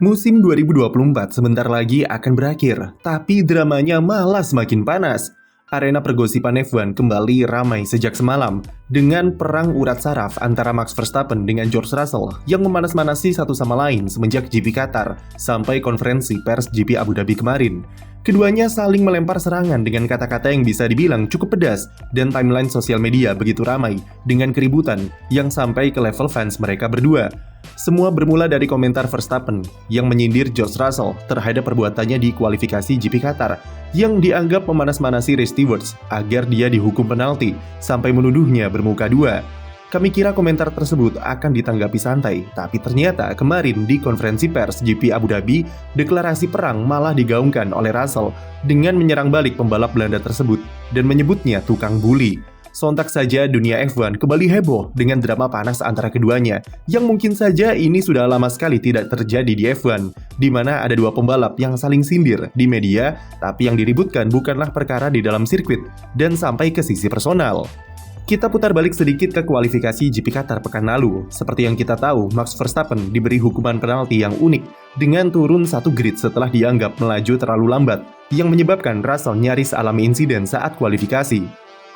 Musim 2024 sebentar lagi akan berakhir, tapi dramanya malah semakin panas. Arena pergosipan F1 kembali ramai sejak semalam dengan perang urat saraf antara Max Verstappen dengan George Russell yang memanas-manasi satu sama lain semenjak GP Qatar sampai konferensi pers GP Abu Dhabi kemarin. Keduanya saling melempar serangan dengan kata-kata yang bisa dibilang cukup pedas dan timeline sosial media begitu ramai dengan keributan yang sampai ke level fans mereka berdua. Semua bermula dari komentar Verstappen yang menyindir George Russell terhadap perbuatannya di kualifikasi GP Qatar yang dianggap memanas-manasi Race Stewards agar dia dihukum penalti sampai menuduhnya bermuka dua. Kami kira komentar tersebut akan ditanggapi santai, tapi ternyata kemarin di konferensi pers GP Abu Dhabi, deklarasi perang malah digaungkan oleh Russell dengan menyerang balik pembalap Belanda tersebut dan menyebutnya tukang bully. Sontak saja dunia F1 kembali heboh dengan drama panas antara keduanya, yang mungkin saja ini sudah lama sekali tidak terjadi di F1, di mana ada dua pembalap yang saling sindir di media, tapi yang diributkan bukanlah perkara di dalam sirkuit dan sampai ke sisi personal. Kita putar balik sedikit ke kualifikasi GP Qatar pekan lalu. Seperti yang kita tahu, Max Verstappen diberi hukuman penalti yang unik dengan turun satu grid setelah dianggap melaju terlalu lambat, yang menyebabkan Russell nyaris alami insiden saat kualifikasi.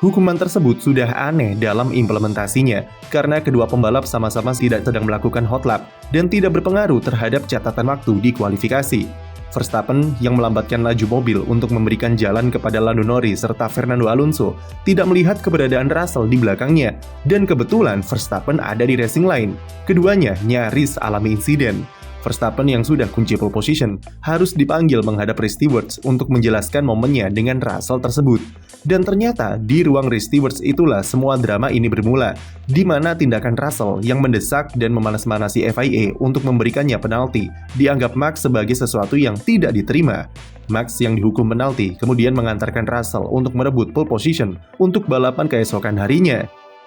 Hukuman tersebut sudah aneh dalam implementasinya karena kedua pembalap sama-sama tidak sedang melakukan hot lap dan tidak berpengaruh terhadap catatan waktu di kualifikasi. Verstappen yang melambatkan laju mobil untuk memberikan jalan kepada Lando Norris serta Fernando Alonso tidak melihat keberadaan Russell di belakangnya, dan kebetulan Verstappen ada di racing line. Keduanya nyaris alami insiden. Verstappen yang sudah kunci pole position harus dipanggil menghadap Race Stewards untuk menjelaskan momennya dengan Russell tersebut. Dan ternyata di ruang Race Stewards itulah semua drama ini bermula, di mana tindakan Russell yang mendesak dan memanas-manasi FIA untuk memberikannya penalti dianggap Max sebagai sesuatu yang tidak diterima. Max yang dihukum penalti kemudian mengantarkan Russell untuk merebut pole position untuk balapan keesokan harinya.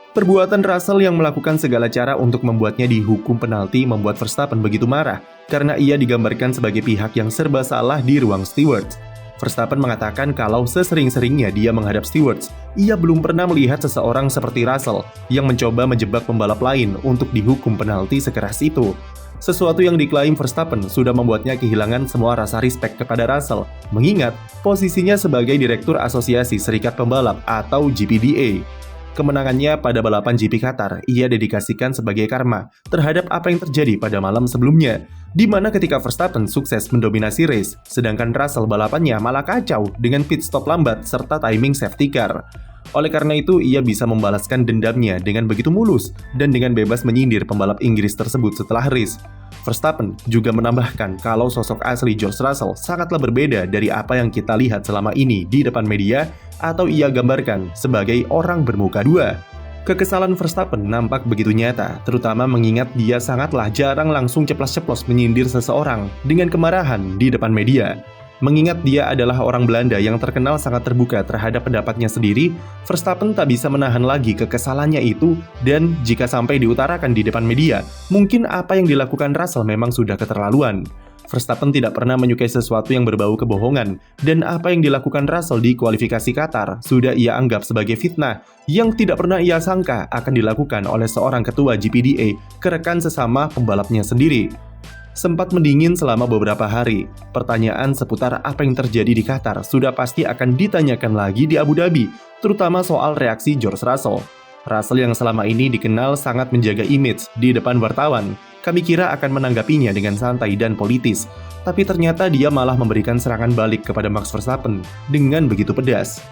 Perbuatan Russell yang melakukan segala cara untuk membuatnya dihukum penalti membuat Verstappen begitu marah karena ia digambarkan sebagai pihak yang serba salah di ruang stewards. Verstappen mengatakan kalau sesering-seringnya dia menghadap stewards, ia belum pernah melihat seseorang seperti Russell yang mencoba menjebak pembalap lain untuk dihukum penalti sekeras itu. Sesuatu yang diklaim Verstappen sudah membuatnya kehilangan semua rasa respect kepada Russell, mengingat posisinya sebagai Direktur Asosiasi Serikat Pembalap atau GPDA. Kemenangannya pada balapan GP Qatar ia dedikasikan sebagai karma terhadap apa yang terjadi pada malam sebelumnya, di mana ketika Verstappen sukses mendominasi race, sedangkan Russell balapannya malah kacau dengan pit stop lambat serta timing safety car. Oleh karena itu, ia bisa membalaskan dendamnya dengan begitu mulus dan dengan bebas menyindir pembalap Inggris tersebut setelah race. Verstappen juga menambahkan kalau sosok asli George Russell sangatlah berbeda dari apa yang kita lihat selama ini di depan media atau ia gambarkan sebagai orang bermuka dua. Kekesalan Verstappen nampak begitu nyata, terutama mengingat dia sangatlah jarang langsung ceplas-ceplos menyindir seseorang dengan kemarahan di depan media. Mengingat dia adalah orang Belanda yang terkenal sangat terbuka terhadap pendapatnya sendiri, Verstappen tak bisa menahan lagi kekesalannya itu, dan jika sampai diutarakan di depan media, mungkin apa yang dilakukan Russell memang sudah keterlaluan. Verstappen tidak pernah menyukai sesuatu yang berbau kebohongan, dan apa yang dilakukan Russell di kualifikasi Qatar sudah ia anggap sebagai fitnah yang tidak pernah ia sangka akan dilakukan oleh seorang ketua GPDA ke rekan sesama pembalapnya sendiri. Sempat mendingin selama beberapa hari. Pertanyaan seputar apa yang terjadi di Qatar sudah pasti akan ditanyakan lagi di Abu Dhabi, terutama soal reaksi George Russell. Russell yang selama ini dikenal sangat menjaga image di depan wartawan, kami kira akan menanggapinya dengan santai dan politis, tapi ternyata dia malah memberikan serangan balik kepada Max Verstappen dengan begitu pedas.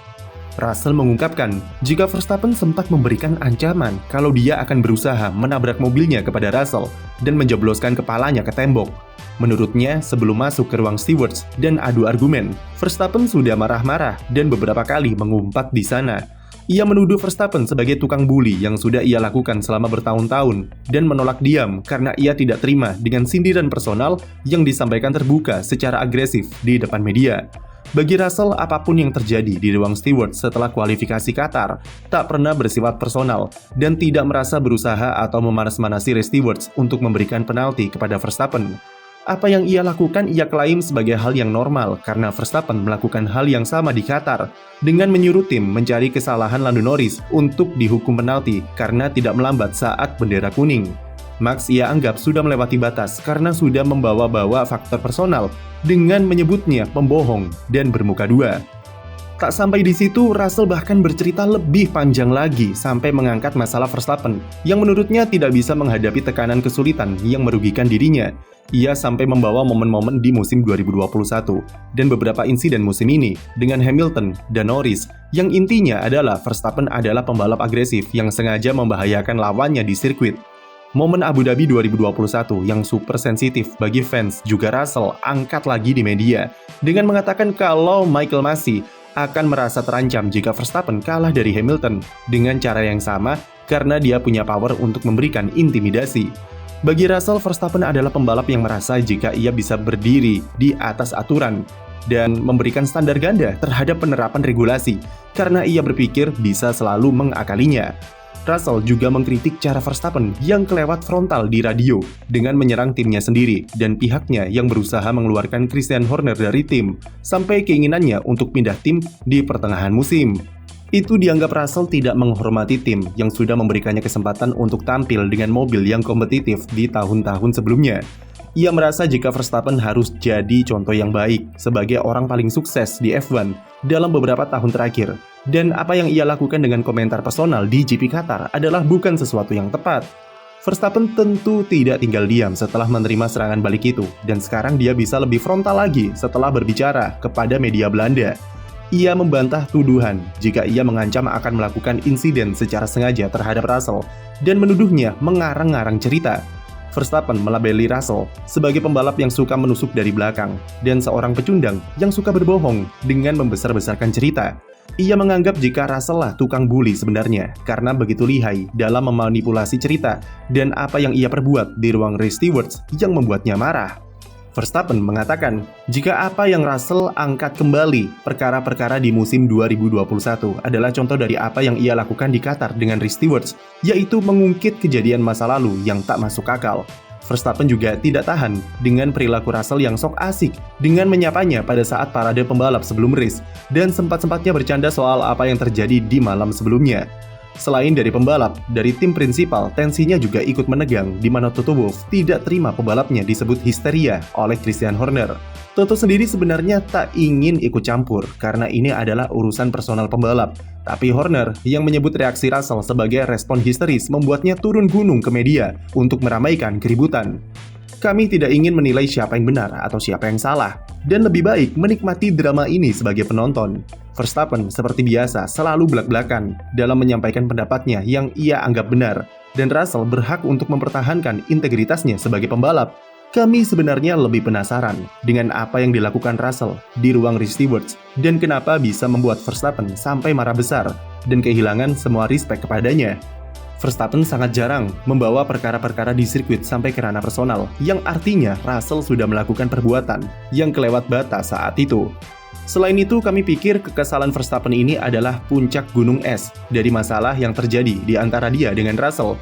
Russell mengungkapkan jika Verstappen sempat memberikan ancaman kalau dia akan berusaha menabrak mobilnya kepada Russell dan menjebloskan kepalanya ke tembok. Menurutnya, sebelum masuk ke ruang stewards dan adu argumen, Verstappen sudah marah-marah dan beberapa kali mengumpat di sana. Ia menuduh Verstappen sebagai tukang bully yang sudah ia lakukan selama bertahun-tahun dan menolak diam karena ia tidak terima dengan sindiran personal yang disampaikan terbuka secara agresif di depan media. Bagi Russell, apapun yang terjadi di ruang steward setelah kualifikasi Qatar tak pernah bersifat personal dan tidak merasa berusaha atau memanas-manasi Race Stewards untuk memberikan penalti kepada Verstappen. Apa yang ia lakukan ia klaim sebagai hal yang normal karena Verstappen melakukan hal yang sama di Qatar dengan menyuruh tim mencari kesalahan Lando Norris untuk dihukum penalti karena tidak melambat saat bendera kuning. Max ia anggap sudah melewati batas karena sudah membawa-bawa faktor personal dengan menyebutnya pembohong dan bermuka dua. Tak sampai di situ, Russell bahkan bercerita lebih panjang lagi sampai mengangkat masalah Verstappen yang menurutnya tidak bisa menghadapi tekanan kesulitan yang merugikan dirinya. Ia sampai membawa momen-momen di musim 2021 dan beberapa insiden musim ini dengan Hamilton dan Norris yang intinya adalah Verstappen adalah pembalap agresif yang sengaja membahayakan lawannya di sirkuit. Momen Abu Dhabi 2021 yang super sensitif bagi fans juga Russell angkat lagi di media dengan mengatakan kalau Michael Masi akan merasa terancam jika Verstappen kalah dari Hamilton dengan cara yang sama karena dia punya power untuk memberikan intimidasi. Bagi Russell, Verstappen adalah pembalap yang merasa jika ia bisa berdiri di atas aturan dan memberikan standar ganda terhadap penerapan regulasi karena ia berpikir bisa selalu mengakalinya. Russell juga mengkritik cara Verstappen yang kelewat frontal di radio dengan menyerang timnya sendiri dan pihaknya yang berusaha mengeluarkan Christian Horner dari tim sampai keinginannya untuk pindah tim di pertengahan musim. Itu dianggap Russell tidak menghormati tim yang sudah memberikannya kesempatan untuk tampil dengan mobil yang kompetitif di tahun-tahun sebelumnya. Ia merasa jika Verstappen harus jadi contoh yang baik sebagai orang paling sukses di F1 dalam beberapa tahun terakhir. Dan apa yang ia lakukan dengan komentar personal di GP Qatar adalah bukan sesuatu yang tepat. Verstappen tentu tidak tinggal diam setelah menerima serangan balik itu, dan sekarang dia bisa lebih frontal lagi setelah berbicara kepada media Belanda. Ia membantah tuduhan jika ia mengancam akan melakukan insiden secara sengaja terhadap Russell dan menuduhnya mengarang-ngarang cerita. Verstappen melabeli Russell sebagai pembalap yang suka menusuk dari belakang dan seorang pecundang yang suka berbohong dengan membesar-besarkan cerita. Ia menganggap jika Russell lah tukang bully sebenarnya karena begitu lihai dalam memanipulasi cerita dan apa yang ia perbuat di ruang race stewards yang membuatnya marah. Verstappen mengatakan jika apa yang Russell angkat kembali perkara-perkara di musim 2021 adalah contoh dari apa yang ia lakukan di Qatar dengan race stewards, yaitu mengungkit kejadian masa lalu yang tak masuk akal. Verstappen juga tidak tahan dengan perilaku Russell yang sok asik dengan menyapanya pada saat parade pembalap sebelum race dan sempat-sempatnya bercanda soal apa yang terjadi di malam sebelumnya. Selain dari pembalap, dari tim prinsipal tensinya juga ikut menegang di mana Toto Wolff tidak terima pembalapnya disebut histeria oleh Christian Horner. Toto sendiri sebenarnya tak ingin ikut campur karena ini adalah urusan personal pembalap. Tapi Horner yang menyebut reaksi Russell sebagai respon histeris membuatnya turun gunung ke media untuk meramaikan keributan. Kami tidak ingin menilai siapa yang benar atau siapa yang salah, dan lebih baik menikmati drama ini sebagai penonton. Verstappen seperti biasa selalu belak-belakan dalam menyampaikan pendapatnya yang ia anggap benar, dan Russell berhak untuk mempertahankan integritasnya sebagai pembalap. Kami sebenarnya lebih penasaran dengan apa yang dilakukan Russell di ruang race stewards dan kenapa bisa membuat Verstappen sampai marah besar dan kehilangan semua respect kepadanya. Verstappen sangat jarang membawa perkara-perkara di sirkuit sampai ke ranah personal, yang artinya Russell sudah melakukan perbuatan yang kelewat batas saat itu. Selain itu, kami pikir kekesalan Verstappen ini adalah puncak gunung es dari masalah yang terjadi di antara dia dengan Russell.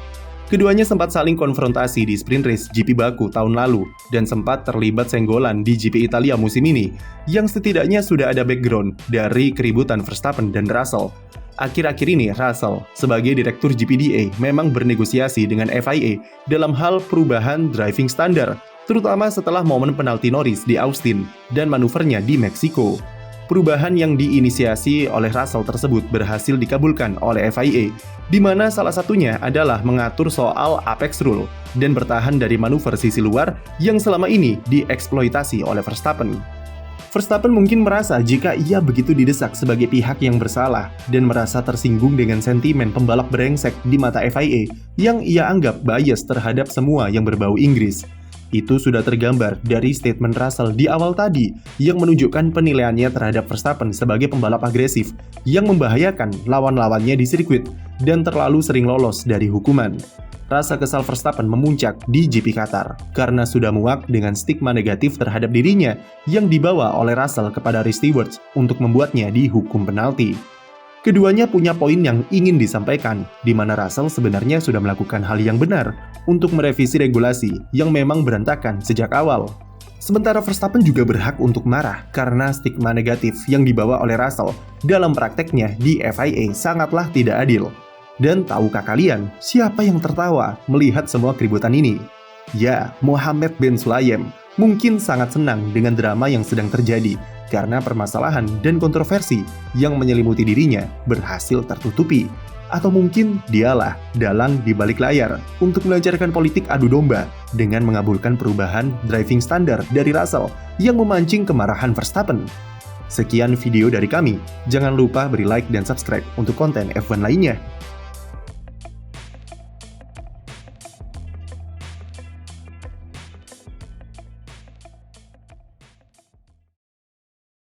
Keduanya sempat saling konfrontasi di sprint race GP Baku tahun lalu dan sempat terlibat senggolan di GP Italia musim ini, yang setidaknya sudah ada background dari keributan Verstappen dan Russell. Akhir-akhir ini, Russell sebagai direktur GPDA memang bernegosiasi dengan FIA dalam hal perubahan driving standar, terutama setelah momen penalti Norris di Austin dan manuvernya di Meksiko. Perubahan yang diinisiasi oleh Russell tersebut berhasil dikabulkan oleh FIA, di mana salah satunya adalah mengatur soal apex rule dan bertahan dari manuver sisi luar yang selama ini dieksploitasi oleh Verstappen. Verstappen mungkin merasa jika ia begitu didesak sebagai pihak yang bersalah dan merasa tersinggung dengan sentimen pembalap brengsek di mata FIA yang ia anggap bias terhadap semua yang berbau Inggris. Itu sudah tergambar dari statement Russell di awal tadi yang menunjukkan penilaiannya terhadap Verstappen sebagai pembalap agresif yang membahayakan lawan-lawannya di sirkuit dan terlalu sering lolos dari hukuman. Rasa kesal Verstappen memuncak di GP Qatar karena sudah muak dengan stigma negatif terhadap dirinya yang dibawa oleh Russell kepada race stewards untuk membuatnya dihukum penalti. Keduanya punya poin yang ingin disampaikan, di mana Russell sebenarnya sudah melakukan hal yang benar untuk merevisi regulasi yang memang berantakan sejak awal. Sementara Verstappen juga berhak untuk marah karena stigma negatif yang dibawa oleh Russell dalam prakteknya di FIA sangatlah tidak adil. Dan tahukah kalian siapa yang tertawa melihat semua keributan ini? Ya, Mohammed bin Sulayem mungkin sangat senang dengan drama yang sedang terjadi karena permasalahan dan kontroversi yang menyelimuti dirinya berhasil tertutupi. Atau mungkin dialah dalang di balik layar untuk melancarkan politik adu domba dengan mengabulkan perubahan driving standar dari Russell yang memancing kemarahan Verstappen. Sekian video dari kami, jangan lupa beri like dan subscribe untuk konten F1 lainnya.